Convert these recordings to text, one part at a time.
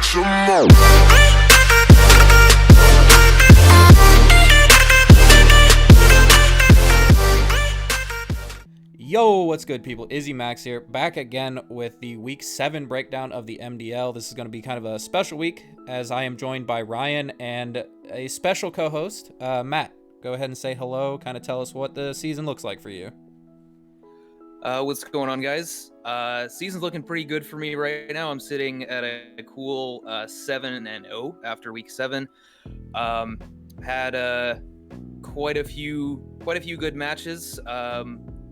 some more. Yo, what's good, people? Izzy Max here, back again with the Week 7 breakdown of the MDL. This is going to be kind of a special week, as I am joined by Ryan and a special co-host, Matt. Go ahead and say hello, kind of tell us what the season looks like for you. What's going on, guys? Season's looking pretty good for me right now. I'm sitting at a cool 7-0 after Week 7. Had quite a few good matches.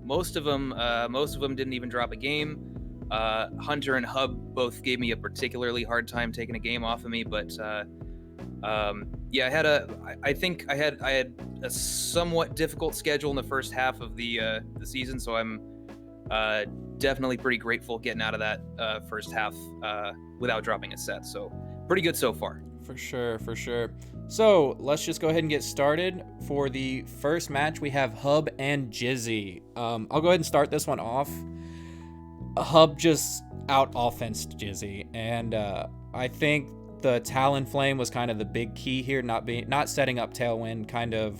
Most of them didn't even drop a game. Hunter and Hub both gave me a particularly hard time taking a game off of me, but yeah, I think I had a somewhat difficult schedule in the first half of the season, so I'm definitely pretty grateful getting out of that first half without dropping a set. So pretty good so far. For sure. So let's just go ahead and get started. For the first match, we have Hub and Jizzy. I'll go ahead and start this one off. Hub just out-offensed Jizzy, and I think the Talonflame was kind of the big key here, not setting up Tailwind, kind of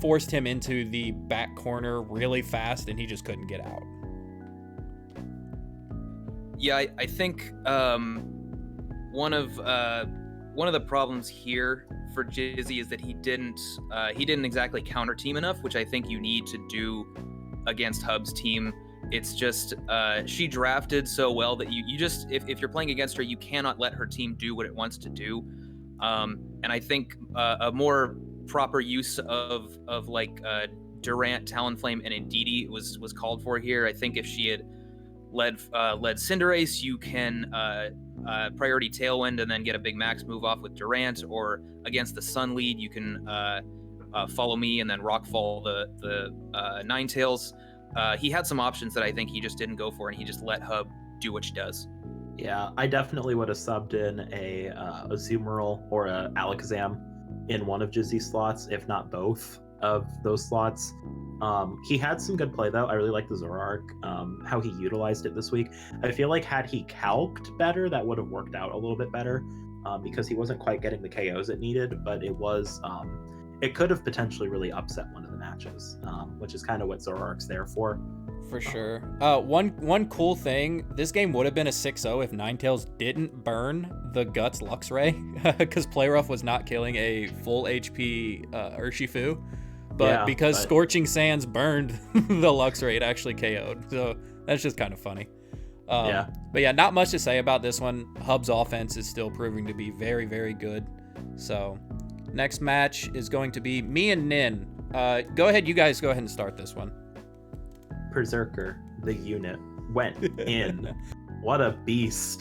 forced him into the back corner really fast, and he just couldn't get out. Yeah, I think one of the problems here for Jizzy is that he didn't exactly counter team enough, which I think you need to do against Hub's team. It's just she drafted so well that you just if you're playing against her, you cannot let her team do what it wants to do. And I think a more proper use of like Durant, Talonflame, and Indeedee was called for here. I think if she had led Cinderace, you can priority Tailwind and then get a big max move off with Durant, or against the Sun lead, you can follow me and then Rockfall the Ninetales. He had some options that I think he just didn't go for, and he just let Hub do what she does. Yeah, I definitely would have subbed in a Azumarill or a Alakazam in one of Jizzy's slots, if not both of those slots. He had some good play, though. I really like the Zoroark, how he utilized it this week. I feel like had he calced better, that would have worked out a little bit better, because he wasn't quite getting the KOs it needed, but it could have potentially really upset one of the matches, which is kind of what Zoroark's there for. For sure. One cool thing, this game would have been a 6-0 if Ninetales didn't burn the Guts Luxray, because Playrough was not killing a full HP Urshifu. But because Scorching Sands burned the Luxray, it actually KO'd. So that's just kind of funny. But yeah, not much to say about this one. Hub's offense is still proving to be very, very good. So next match is going to be me and Nin. You guys go ahead and start this one. Berserker, the unit, went in. What a beast.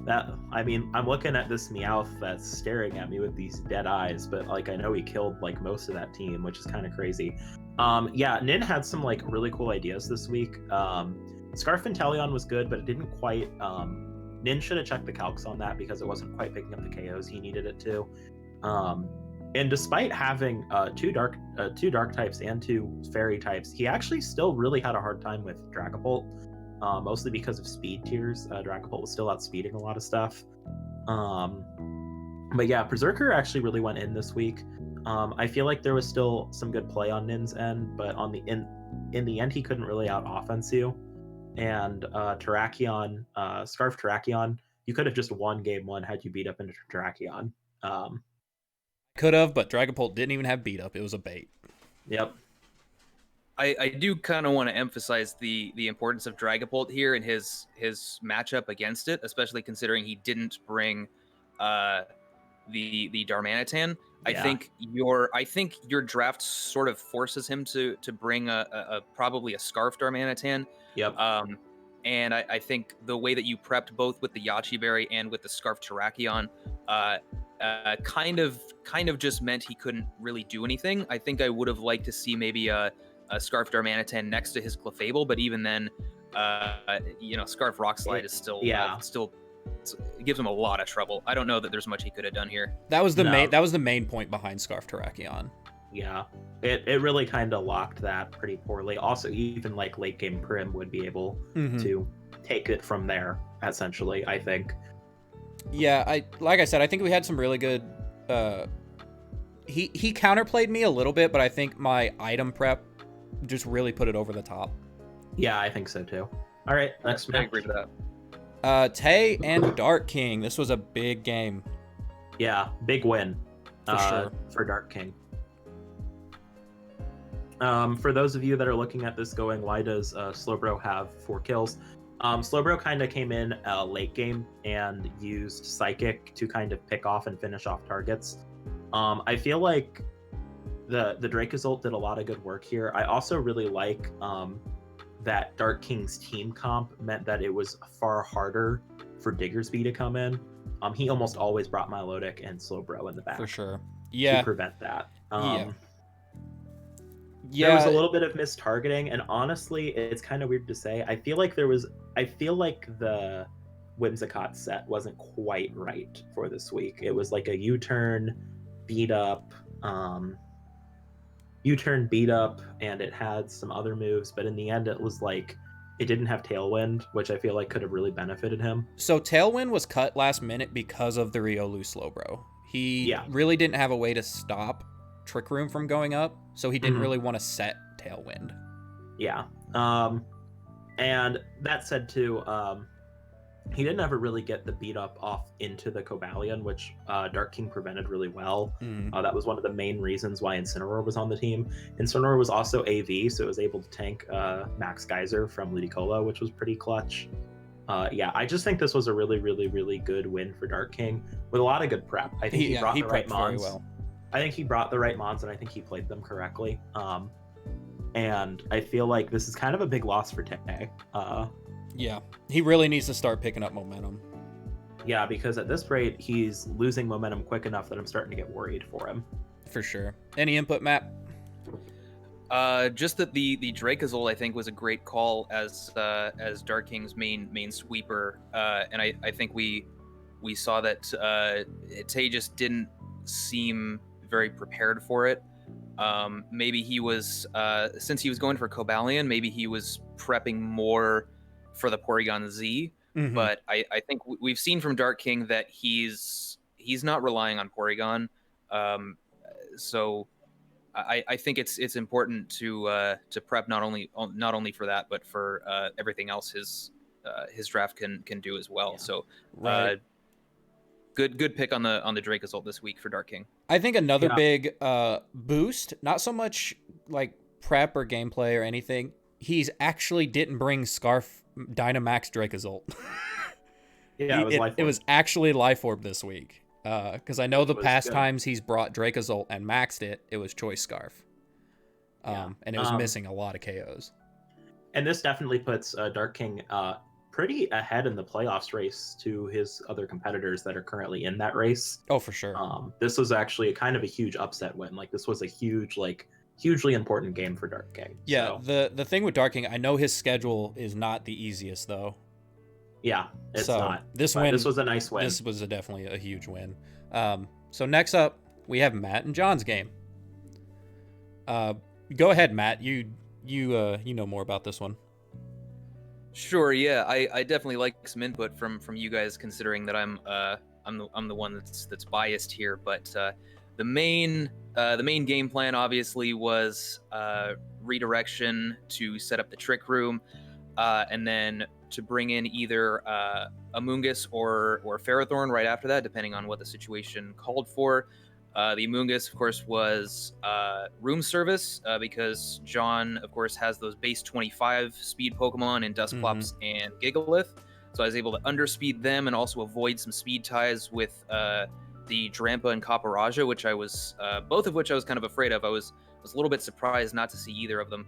I'm looking at this Meowth that's staring at me with these dead eyes, but like I know he killed like most of that team, which is kind of crazy. Nin had some like really cool ideas this week. Scarf Inteleon was good, but it didn't quite Nin should have checked the calcs on that because it wasn't quite picking up the KOs he needed it to. And despite having two dark types and two fairy types, he actually still really had a hard time with Dragapult. Mostly because of speed tiers. Dragapult was still outspeeding a lot of stuff. But yeah, Berserker actually really went in this week. I feel like there was still some good play on Nin's end, but in the end, he couldn't really out-offense you. And Terrakion, Scarf Terrakion, you could have just won game one had you beat up into Terrakion. Could have, but Dragapult didn't even have beat up. It was a bait. Yep. I do kind of want to emphasize the importance of Dragapult here and his matchup against it, especially considering he didn't bring the Darmanitan. Yeah. I think your draft sort of forces him to bring a probably a Scarf Darmanitan. Yep. And I think the way that you prepped both with the Yachi Berry and with the Scarf Terrakion kind of just meant he couldn't really do anything. I think I would have liked to see maybe a Scarf Darmanitan next to his Clefable, but even then, Scarf Rock Slide is still it gives him a lot of trouble. I don't know that there's much he could have done here. That was the main point behind Scarf Terrakion. Yeah, it really kind of locked that pretty poorly. Also, even like late game Prim would be able to take it from there, essentially, I think. Yeah, like I said, I think we had some really good. He counterplayed me a little bit, but I think my item prep just really put it over the top. Yeah, I think so too. All right, next I match. agree with that. Tay and Dark King. This was a big game. Yeah, big win For sure. for Dark King. For those of you that are looking at this going, why does Slowbro have 4 kills? Slowbro kind of came in late game and used Psychic to kind of pick off and finish off targets. I feel like the Dracozolt did a lot of good work here. I also really like that Dark King's team comp meant that it was far harder for Diggersby to come in. He almost always brought Milotic and Slowbro in the back For sure. to Yeah. prevent that. Yeah. There was a little bit of missed targeting, and honestly, it's kind of weird to say. I feel like the Whimsicott set wasn't quite right for this week. It was like a U-turn, beat up, and it had some other moves, but in the end, it was like it didn't have Tailwind, which I feel like could have really benefited him. So Tailwind was cut last minute because of the Riolu Slowbro. He really didn't have a way to stop Trick Room from going up, so he didn't really want to set Tailwind. Yeah. And that said too, he didn't ever really get the beat up off into the Cobalion, which Dark King prevented really well. That was one of the main reasons why Incineroar was on the team. Incineroar was also AV, so it was able to tank Max Geyser from Ludicolo, which was pretty clutch. Yeah, I just think this was a really, really, really good win for Dark King with a lot of good prep. I think he brought the right mons. Very well. I think he brought the right mons, and I think he played them correctly. And I feel like this is kind of a big loss for Tay. Yeah, he really needs to start picking up momentum. Yeah, because at this rate, he's losing momentum quick enough that I'm starting to get worried for him. For sure. Any input, Matt? Just that the Dracozolt, I think, was a great call as Dark King's main sweeper, and I think we saw that Tay just didn't seem very prepared for it. Maybe he was since he was going for Cobalion, maybe he was prepping more for the Porygon Z. But I think we've seen from Dark King that he's not relying on Porygon. So I think it's important to prep not only for that, but for everything else his draft can do as well. Yeah. So good pick on the Dracozolt this week for Dark King. I think another big boost, not so much like prep or gameplay or anything. He's actually didn't bring Scarf Dynamax Dracozolt. Yeah, it was actually Life Orb this week. Because I know the past good. times he's brought Dracozolt and maxed it was Choice Scarf. And it was missing a lot of KOs. And this definitely puts Dark King pretty ahead in the playoffs race to his other competitors that are currently in that race. Oh, for sure. This was actually kind of a huge upset win. Like, this was a huge, hugely important game for Dark King. Yeah, so. the thing with Dark King, I know his schedule is not the easiest, though. Yeah, it's not. This was a nice win. This was definitely a huge win. So next up, we have Matt and John's game. Go ahead, Matt. You know more about this one. Sure. Yeah, I definitely like some input from you guys, considering that I'm the one that's biased here. But the main game plan obviously was redirection to set up the Trick Room, and then to bring in either Amoonguss or Ferrothorn right after that, depending on what the situation called for. The Amoonguss, of course, was room service because John, of course, has those base 25 speed Pokemon in Dusclops and Gigalith. So I was able to underspeed them and also avoid some speed ties with the Drampa and Caparaja, which I was both of which I was kind of afraid of. I was a little bit surprised not to see either of them.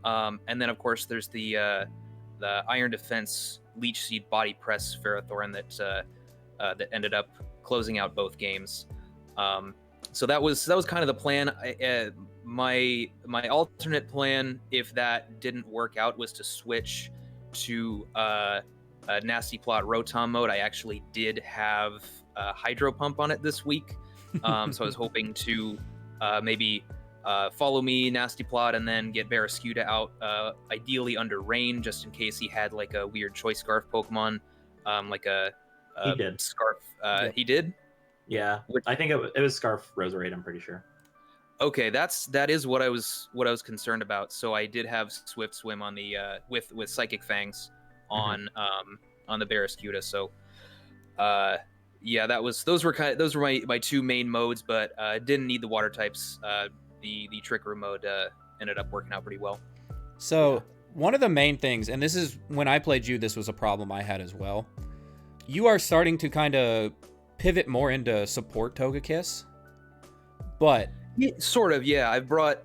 And then, of course, there's the Iron Defense Leech Seed Body Press Ferrothorn that ended up closing out both games. So that was kind of the plan. My alternate plan, if that didn't work out, was to switch to Nasty Plot Rotom mode. I actually did have Hydro Pump on it this week, so I was hoping to maybe follow me, Nasty Plot, and then get Barraskewda out, ideally under rain, just in case he had like a weird Choice Scarf Pokemon, like a He did. Scarf. Yep. He did. Yeah, Which- I think it was Scarf Roserade. I'm pretty sure. Okay, that is what I was concerned about. So I did have Swift Swim on the with Psychic Fangs on the Barraskewda. So yeah, those were my two main modes, but didn't need the water types. The Trick Room mode ended up working out pretty well. So one of the main things, and this is when I played you, this was a problem I had as well. You are starting to kind of pivot more into support Togekiss, but Yeah, sort of, yeah. I brought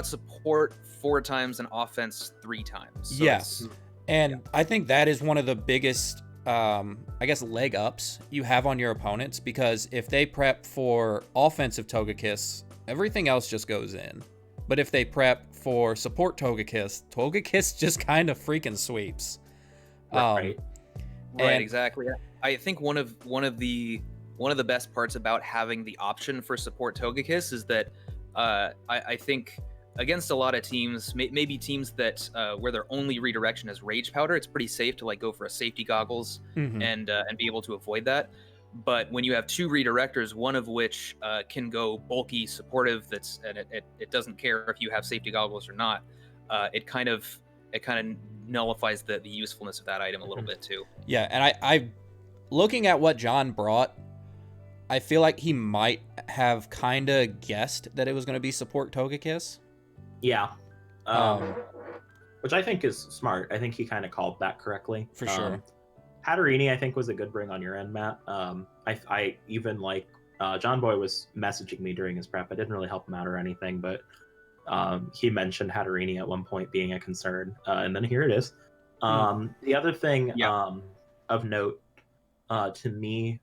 support 4 times and offense 3 times. So yes, and I think that is one of the biggest, I guess, leg ups you have on your opponents, because if they prep for offensive Togekiss, everything else just goes in. But if they prep for support Togekiss just kind of freaking sweeps. Right. Right, exactly. I think one of the best parts about having the option for support Togekiss is that I think against a lot of teams, maybe teams that where their only redirection is Rage Powder, it's pretty safe to like go for a safety goggles and be able to avoid that. But when you have 2 redirectors, one of which can go bulky supportive, and it doesn't care if you have safety goggles or not, it kind of nullifies the usefulness of that item a little bit too. Yeah, and I looking at what John brought, I feel like he might have kind of guessed that it was going to be support Togekiss. Yeah. Which I think is smart. I think he kind of called that correctly. For sure. Hatterini, I think, was a good bring on your end, Matt. I even like John Boy was messaging me during his prep. I didn't really help him out or anything, but he mentioned Hatterini at one point being a concern, and then here it is. The other thing of note to me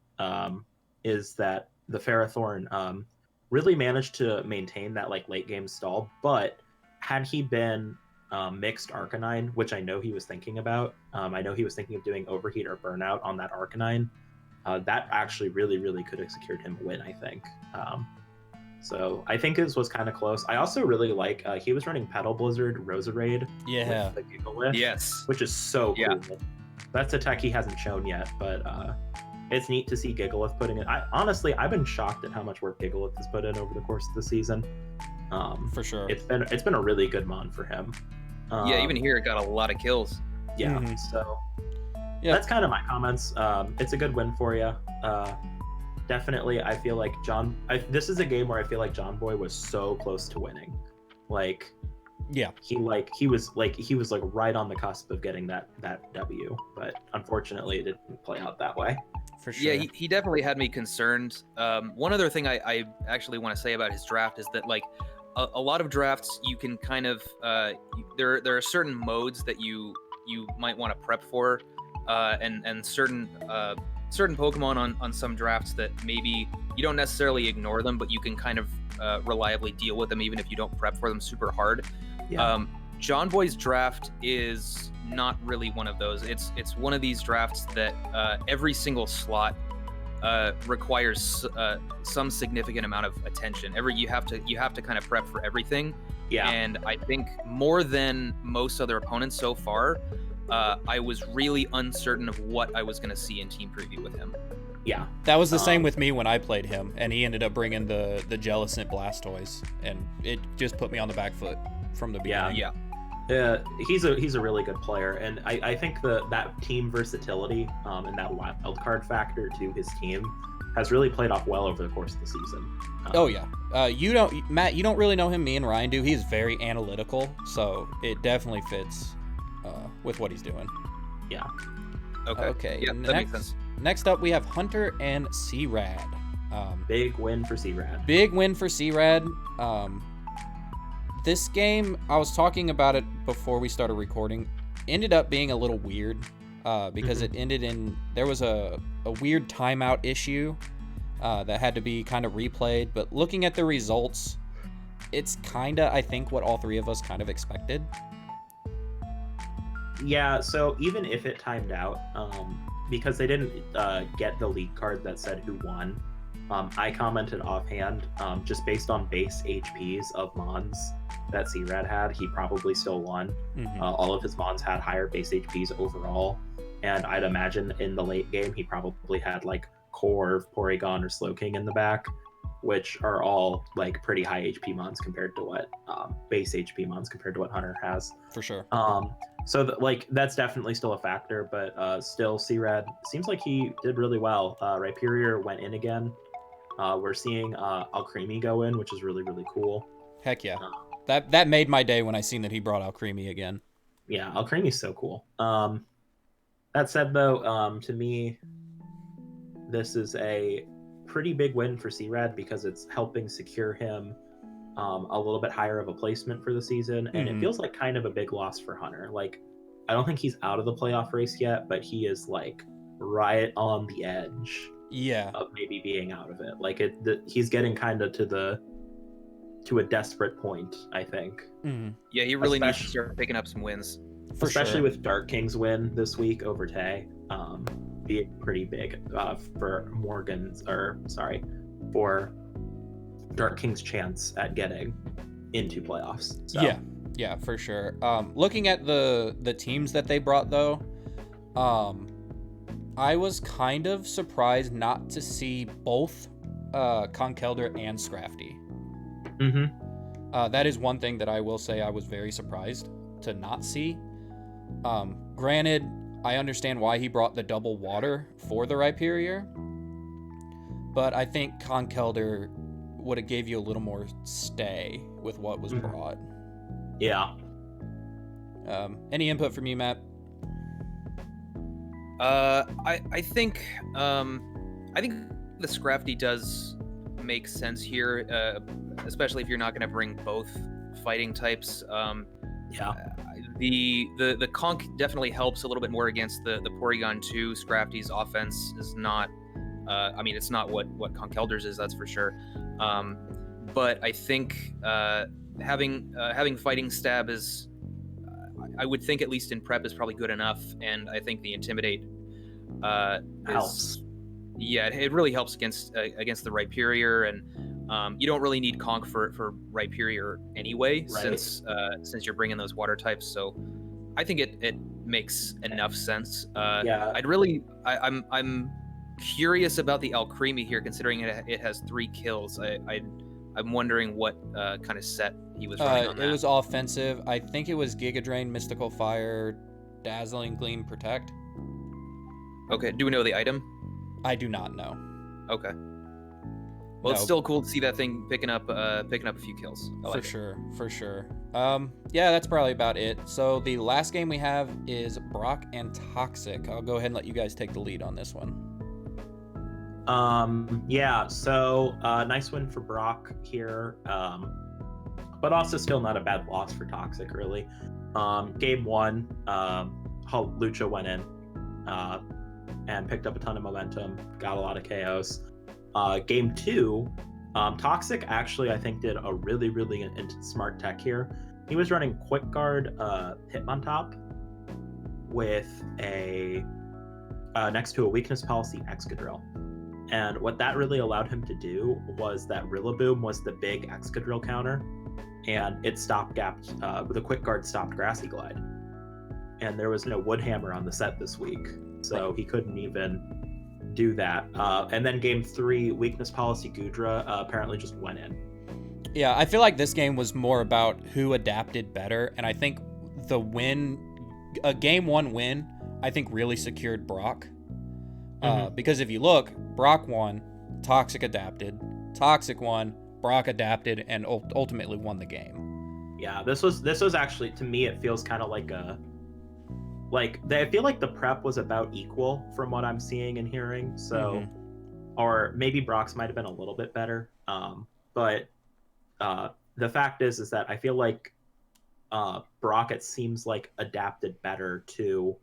is that the Ferrothorn really managed to maintain that like late game stall, but had he been mixed Arcanine, which I know he was thinking about, I know he was thinking of doing Overheat or Burnout on that Arcanine, that actually really could have secured him a win, I think. So I think this was kind of close. I also really like he was running Petal Blizzard Roserade with the Gigalith, Yes, which is so cool. That's a tech he hasn't shown yet, but it's neat to see Gigalith putting it. I've been shocked at how much work Gigalith has put in over the course of the season. For sure, it's been a really good mon for him. Yeah, even here it got a lot of kills. Yeah, so that's kind of my comments. It's a good win for you. Definitely, I feel like this is a game where I feel like John Boy was so close to winning. Like, yeah, he was right on the cusp of getting that W, but unfortunately, it didn't play out that way. For sure. Yeah, he definitely had me concerned. One other thing I actually want to say about his draft is that like a lot of drafts you can kind of there are certain modes that you might want to prep for, and certain Pokemon on some drafts that maybe you don't necessarily ignore them, but you can kind of reliably deal with them even if you don't prep for them super hard. Yeah. John Boy's draft is not really one of those. It's one of these drafts that every single slot requires some significant amount of attention. You have to kind of prep for everything. Yeah. And I think more than most other opponents so far, I was really uncertain of what I was going to see in team preview with him. Yeah, that was the same with me when I played him, and he ended up bringing the Jellicent Blastoise, and it just put me on the back foot from the beginning. Yeah, he's a really good player, and I think that team versatility and that wild card factor to his team has really played off well over the course of the season. Matt, you don't really know him. Me and Ryan do. He's very analytical, so it definitely fits with what he's doing. Yeah. Okay. Yeah, that makes sense. Next up, we have Hunter and C-Rad. Big win for C-Rad. Big win for C-Rad. This game, I was talking about it before we started recording, ended up being a little weird because it ended in, there was a weird timeout issue that had to be kind of replayed. But looking at the results, it's kind of, I think, what all three of us kind of expected. Yeah, so even if it timed out, because they didn't get the league card that said who won, I commented offhand, just based on base HPs of Mons that C-Rad had, he probably still won. All of his Mons had higher base HPs overall, And I'd imagine in the late game he probably had like Core, Porygon, or Slowking in the back, which are all like pretty high HP mons compared to what base HP mons compared to what Hunter has. For sure. So like that's definitely still a factor, but still C-Rad seems like he did really well. Rhyperior went in again. We're seeing Alcremie go in, which is really, really cool. Heck yeah. That made my day when I seen that he brought Alcremie again. Yeah, Alcremie's so cool. That said, though, to me, this is a pretty big win for C-Rad because it's helping secure him a little bit higher of a placement for the season, and it feels like kind of a big loss for Hunter. Like, I don't think he's out of the playoff race yet, but he is like right on the edge. Yeah. Of maybe being out of it. Like he's getting kind of to a desperate point, I think. Yeah, he really needs to start picking up some wins. Especially with Dark King's win this week over Tay, be pretty big for for Dark King's chance at getting into playoffs. So. Yeah, for sure. Looking at the teams that they brought though, I was kind of surprised not to see both Conkelder and Scrafty. That is one thing that I will say I was very surprised to not see. Granted, I understand why he brought the double water for the Rhyperior, but I think Conkelder would have gave you a little more stay with what was brought. Yeah. Any input from you, Matt? I think the Scrafty does make sense here, especially if you're not going to bring both fighting types. The Conk definitely helps a little bit more against the Porygon 2. Scrafty's offense is not, it's not what Conkeldur's is, that's for sure. But I think having fighting stab is, I would think at least in prep, is probably good enough, and I think the Intimidate helps. Yeah, it really helps against the Rhyperior, and you don't really need Conk for Rhyperior anyway, right. since you're bringing those water types. So I think it makes enough sense. Yeah. I'm curious about the Alcremie here, considering it has 3 kills. I'm wondering what kind of set he was running on that. It was offensive. I think it was Giga Drain, Mystical Fire, Dazzling Gleam, Protect. Okay, do we know the item? I do not know. Okay. Well, it's still cool to see that thing picking up a few kills. For sure. Yeah, that's probably about it. So the last game we have is Brock and Toxic. I'll go ahead and let you guys take the lead on this one. Yeah, so nice win for Brock here, but also still not a bad loss for Toxic, really. Game 1, Lucha went in and picked up a ton of momentum, got a lot of KOs. Game 2, Toxic actually, I think, did a really, really smart tech here. He was running Quick Guard Hitmontop with a next to a weakness policy Excadrill. And what that really allowed him to do was that Rillaboom was the big Excadrill counter, and it stopgapped, the Quick Guard stopped Grassy Glide. And there was no Woodhammer on the set this week, so he couldn't even do that. And then game 3, weakness policy Gudra apparently just went in. Yeah, I feel like this game was more about who adapted better, and I think the win, a game 1 win, I think really secured Brock. Because if you look, Brock won, Toxic adapted, Toxic won, Brock adapted, and ultimately won the game. Yeah, this was actually, to me, it feels kind of like I feel like the prep was about equal from what I'm seeing and hearing. So, or maybe Brock's might have been a little bit better. But the fact is that I feel like Brock, it seems like, adapted better to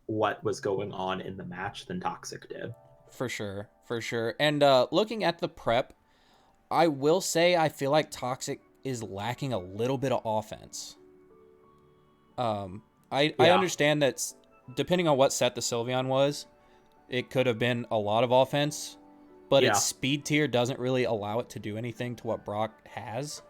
what was going on in the match than Toxic did. For sure. And looking at the prep, I will say I feel like Toxic is lacking a little bit of offense. I understand that depending on what set the Sylveon was, it could have been a lot of offense, but its speed tier doesn't really allow it to do anything to what Brock has.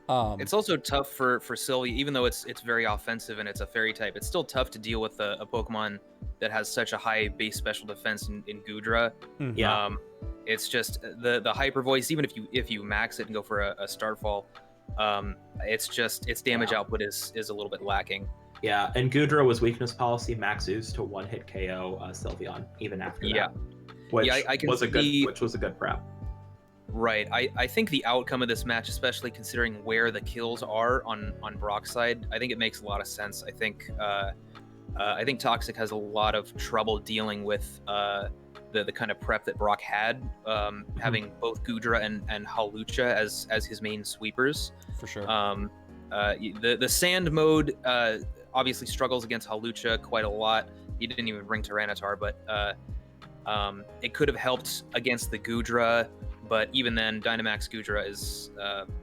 It's also tough for Sylvie, even though it's very offensive and it's a fairy type. It's still tough to deal with a Pokemon that has such a high base special defense in Gudra. Yeah. It's just the hyper voice. Even if you max it and go for a Starfall, it's just its damage output is a little bit lacking. Yeah, and Gudra was weakness policy max Ooze to one hit KO Sylveon even after that. Which was a good prep. Right. I think the outcome of this match, especially considering where the kills are on Brock's side, I think it makes a lot of sense. I think Toxic has a lot of trouble dealing with the kind of prep that Brock had, having both Gudra and Hawlucha as his main sweepers. For sure. The sand mode obviously struggles against Hawlucha quite a lot. He didn't even bring Tyranitar, but it could have helped against the Gudra. But even then, Dynamax Gudra is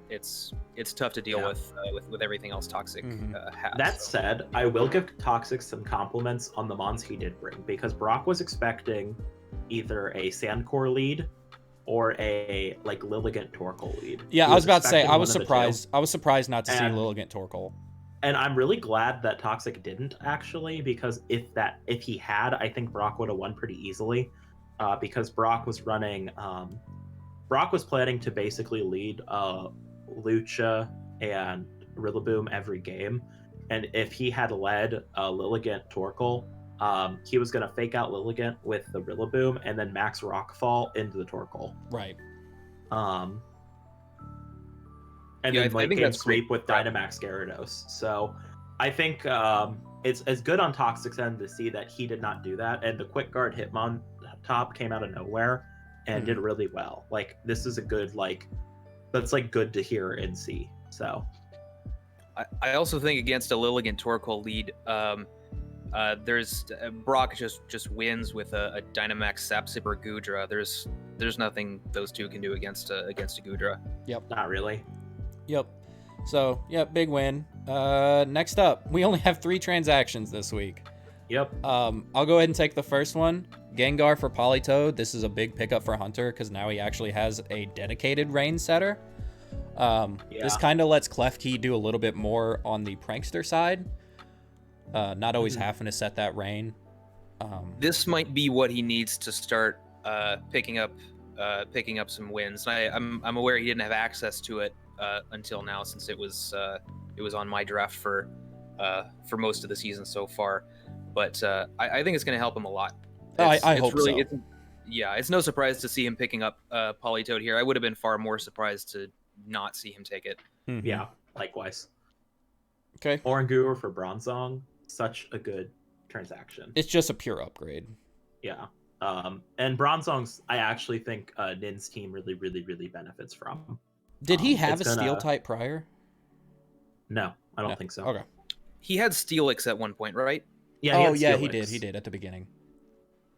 it's tough to deal with everything else Toxic has. That said, I will give Toxic some compliments on the mons he did bring, because Brock was expecting either a Sandcore lead or a Lilligant Torkoal lead. Yeah, I was about to say I was surprised. I was surprised not to see Lilligant Torkoal. And I'm really glad that Toxic didn't, actually, because if he had, I think Brock would have won pretty easily, because Brock was running. Brock was planning to basically lead Lucha and Rillaboom every game, and if he had led Lilligant Torkoal, he was going to fake out Lilligant with the Rillaboom and then max Rockfall into the Torkoal. Right. And then late game sweep with Dynamax Gyarados. So I think it's as good on Toxic's end to see that he did not do that, and the Quick Guard Hitmontop came out of nowhere and did really well. This is a good that's good to hear and see. So I also think against a Lilligant Torkoal lead, there's Brock just wins with a Dynamax Sapsipper Gudra. There's nothing those two can do against a Gudra. Yep. Not really. Yep. So big win. Next up, we only have 3 transactions this week. Yep. I'll go ahead and take the first one. Gengar for Politoed. This is a big pickup for Hunter because now he actually has a dedicated rain setter. This kind of lets Klefki do a little bit more on the prankster side. Not always having to set that rain. This might be what he needs to start picking up some wins. I'm aware he didn't have access to it until now, since it was on my draft for most of the season so far. But I think it's going to help him a lot. I hope so. It's no surprise to see him picking up Politoed here. I would have been far more surprised to not see him take it. Mm-hmm. Yeah, likewise. Okay. Oranguru for Bronzong, such a good transaction. It's just a pure upgrade. Yeah. And Bronzong's, I actually think Nin's team really, really, really benefits from. Did he have a steel type prior? No, I don't think so. Okay. He had Steelix at one point, right? Yeah. He did at the beginning.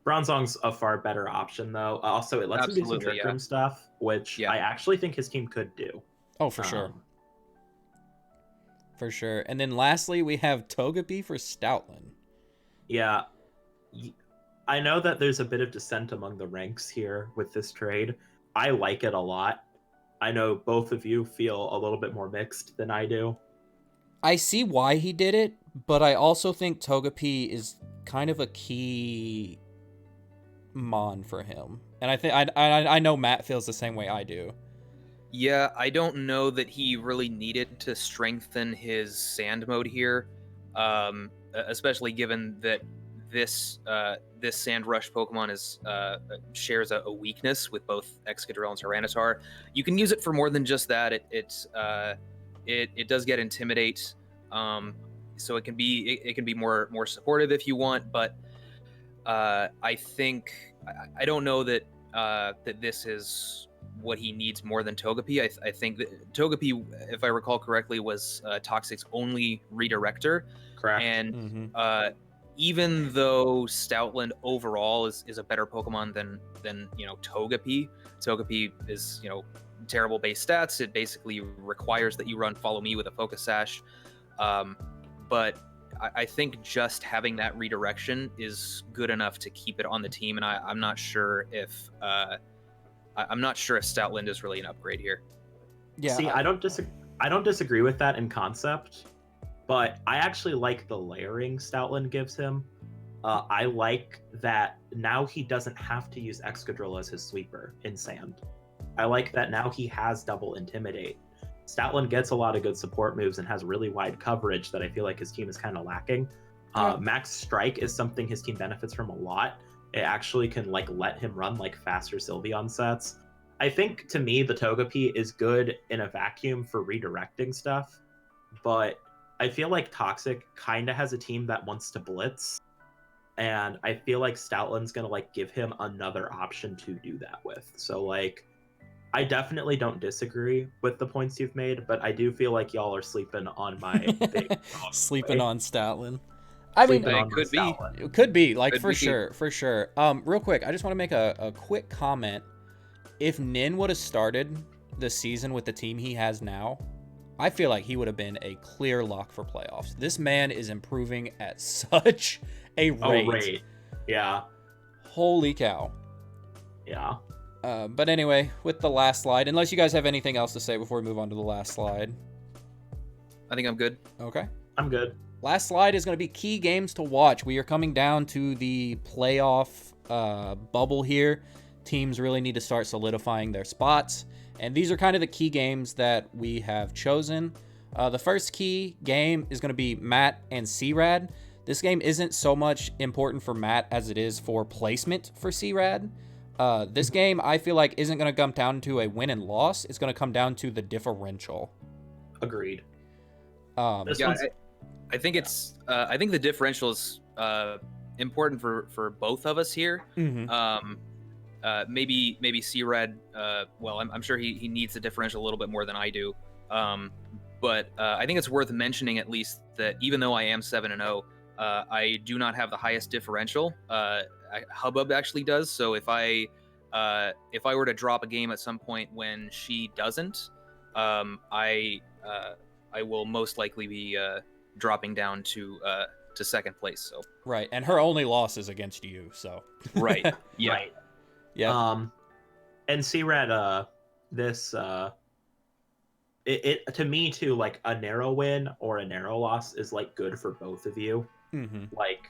Bronzong's a far better option, though. Also, it lets him do some trick room stuff, which I actually think his team could do. Oh, for sure. For sure. And then lastly, we have Togepi for Stoutland. Yeah. I know that there's a bit of dissent among the ranks here with this trade. I like it a lot. I know both of you feel a little bit more mixed than I do. I see why he did it, but I also think Togepi is kind of a key mon for him. And I think I know Matt feels the same way I do. Yeah, I don't know that he really needed to strengthen his sand mode here, especially given that this Sand Rush Pokemon shares a weakness with both Excadrill and Tyranitar. You can use it for more than just that. It does get Intimidate, so it can be more supportive if you want. But I don't know that this is what he needs more than Togepi. I think that Togepi, if I recall correctly, was Toxic's only redirector. Correct. And even though Stoutland overall is a better Pokemon than Togepi. Togepi is terrible base stats. It basically requires that you run Follow Me with a Focus Sash. But I think just having that redirection is good enough to keep it on the team, and I'm not sure if Stoutland is really an upgrade here. Yeah. See, I don't disagree. I don't disagree with that in concept, but I actually like the layering Stoutland gives him. I like that now he doesn't have to use Excadrill as his sweeper in Sand. I like that now he has double Intimidate. Stoutland gets a lot of good support moves and has really wide coverage that I feel like his team is kind of lacking. Yeah. Max Strike is something his team benefits from a lot. It actually can like let him run like faster Sylveon sets. I think to me the Togepi is good in a vacuum for redirecting stuff, but I feel like Toxic kind of has a team that wants to blitz, and I feel like Stoutland's gonna like give him another option to do that with. So like, I definitely don't disagree with the points you've made, but I do feel like y'all are sleeping on my big Sleeping on Stoutland. I mean, sleeping on could be. Stoutland. it could be like Could for be. sure, for sure. Real quick, I just want to make a quick comment. If Nin would have started the season with the team he has now, I feel like he would have been a clear lock for playoffs. This man is improving at such a rate. Oh, right. Yeah. Holy cow. Yeah. But anyway, with the last slide, unless you guys have anything else to say before we move on to the last slide. I think I'm good. Okay. I'm good. Last slide is going to be key games to watch. We are coming down to the playoff bubble here. Teams really need to start solidifying their spots. And these are kind of the key games that we have chosen. The first key game is going to be Matt and C-Rad. This game isn't so much important for Matt as it is for placement for C-Rad. This game, I feel like, isn't going to come down to a win and loss. It's going to come down to the differential. Agreed. Yeah, I think it's. I think the differential is important for both of us here. Mm-hmm. Maybe C-Red. Well, I'm sure he needs the differential a little bit more than I do. But I think it's worth mentioning at least that even though I am 7-0, I do not have the highest differential. Hubbub actually does. So if I were to drop a game at some point when she doesn't, I will most likely be dropping down to second place. So Right, and her only loss is against you. So right, yeah, Right. yeah. And C-Rad, this it to me too, like a narrow win or a narrow loss is like good for both of you. Mm-hmm. Like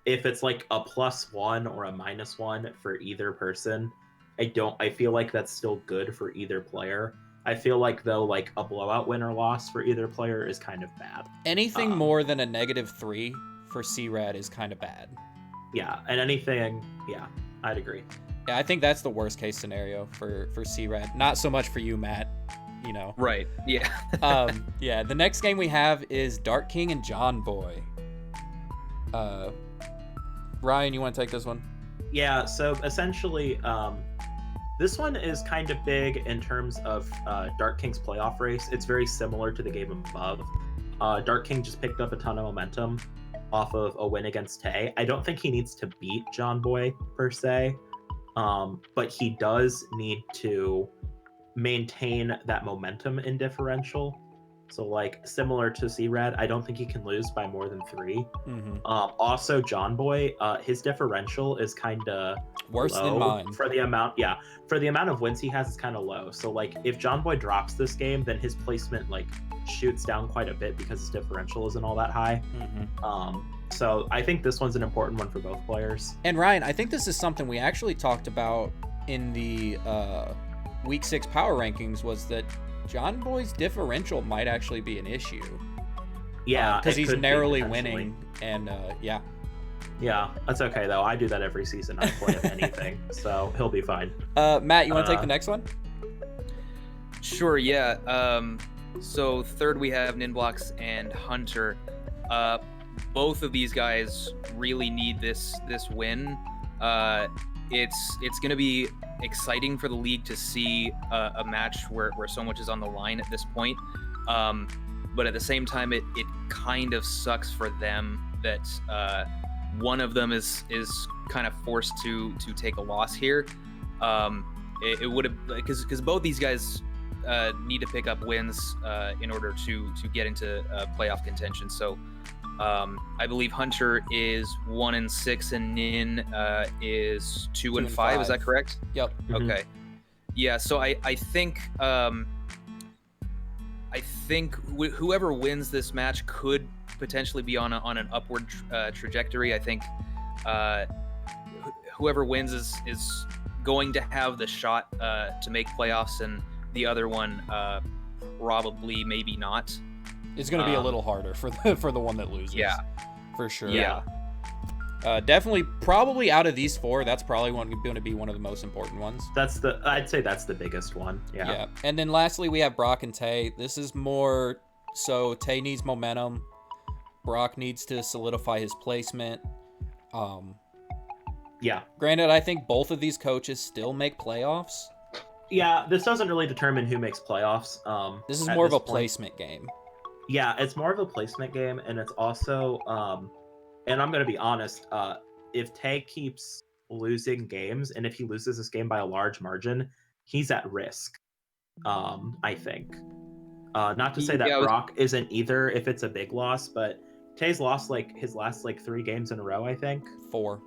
if it's like a +1 or a -1 for either person, I feel like that's still good for either player. I feel like though, like a blowout win or loss for either player is kind of bad. Anything more than a -3 for C-Rad is kind of bad. Yeah, and anything, yeah, I'd agree. Yeah, I think that's the worst case scenario for C-Rad. Not so much for you, Matt. You know. right, yeah. Yeah. The next game we have is Dark King and John Boy. Ryan, you want to take this one? Yeah, so essentially, this one is kind of big in terms of Dark King's playoff race. It's very similar to the game above. Dark King just picked up a ton of momentum off of a win against Tay. I don't think he needs to beat John Boy per se, but he does need to maintain that momentum in differential. So like similar to C-Rad, I don't think he can lose by more than 3. Mm-hmm. Also, John Boy, his differential is kind of Worse than mine. for the amount. Yeah, for the amount of wins he has, it's kind of low. So like, if John Boy drops this game, then his placement like shoots down quite a bit because his differential isn't all that high. Mm-hmm. So I think this one's an important one for both players. And Ryan, I think this is something we actually talked about in the Week 6 power rankings, was that John Boy's differential might actually be an issue. Yeah, because it he's could be, narrowly potentially. winning, and yeah. Yeah, that's okay though. I do that every season I play of anything, so he'll be fine. Matt, you want to take the next one? Sure, yeah. So third we have Ninblox and Hunter. Both of these guys really need this win. It's going to be exciting for the league to see a match where so much is on the line at this point. But at the same time, it kind of sucks for them that one of them is kind of forced to take a loss here. It would have, because both these guys need to pick up wins in order to get into playoff contention. So I believe Hunter is 1-6 and Nin is 2-5. Is that correct? Yep. Mhm. Okay. Yeah. So I think I think whoever wins this match could potentially be on an upward trajectory. I think whoever wins is going to have the shot to make playoffs, and the other one probably maybe not. It's going to be a little harder for the one that loses. Yeah, for sure. Yeah. Definitely, probably out of these four, that's probably going to be one of the most important ones. I'd say that's the biggest one. Yeah. And then lastly, we have Brock and Tay. This is more so Tay needs momentum. Brock needs to solidify his placement. Yeah. Granted, I think both of these coaches still make playoffs. Yeah, this doesn't really determine who makes playoffs. This is more of a placement game. Yeah, it's more of a placement game, and it's also and I'm going to be honest, if Tay keeps losing games, and if he loses this game by a large margin, he's at risk, I think. Not to say that Brock isn't either if it's a big loss, but Tay's lost like his last like 3 games in a row, I think. 4.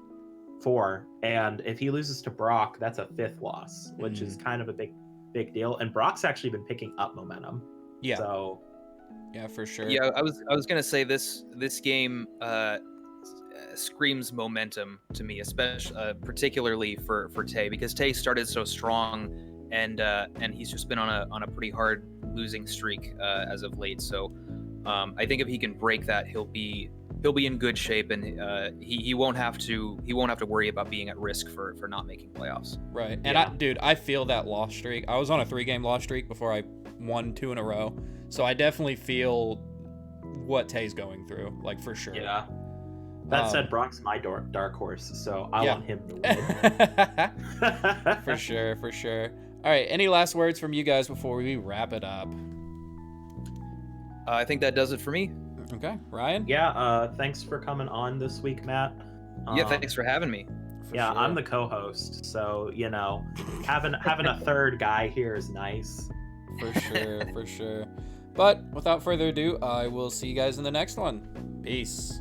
And if he loses to Brock, that's a 5th loss, which is kind of a big deal. And Brock's actually been picking up momentum. Yeah. So yeah, for sure. Yeah, I was gonna say this game screams momentum to me, especially particularly for Tay, because Tay started so strong, and he's just been on a pretty hard losing streak as of late. So I think if he can break that, he'll be in good shape, and he won't have to worry about being at risk for not making playoffs. Right. And I feel that loss streak. I was on a 3-game loss streak before I won 2 in a row. So I definitely feel what Tay's going through, like, for sure. Yeah. That said, Brock's my dark horse, so I want him to win. For sure. All right, any last words from you guys before we wrap it up? I think that does it for me. Okay, Ryan? Yeah, thanks for coming on this week, Matt. Yeah, thanks for having me. Yeah, sure. I'm the co-host, so, having a third guy here is nice. For sure. But without further ado, I will see you guys in the next one. Peace.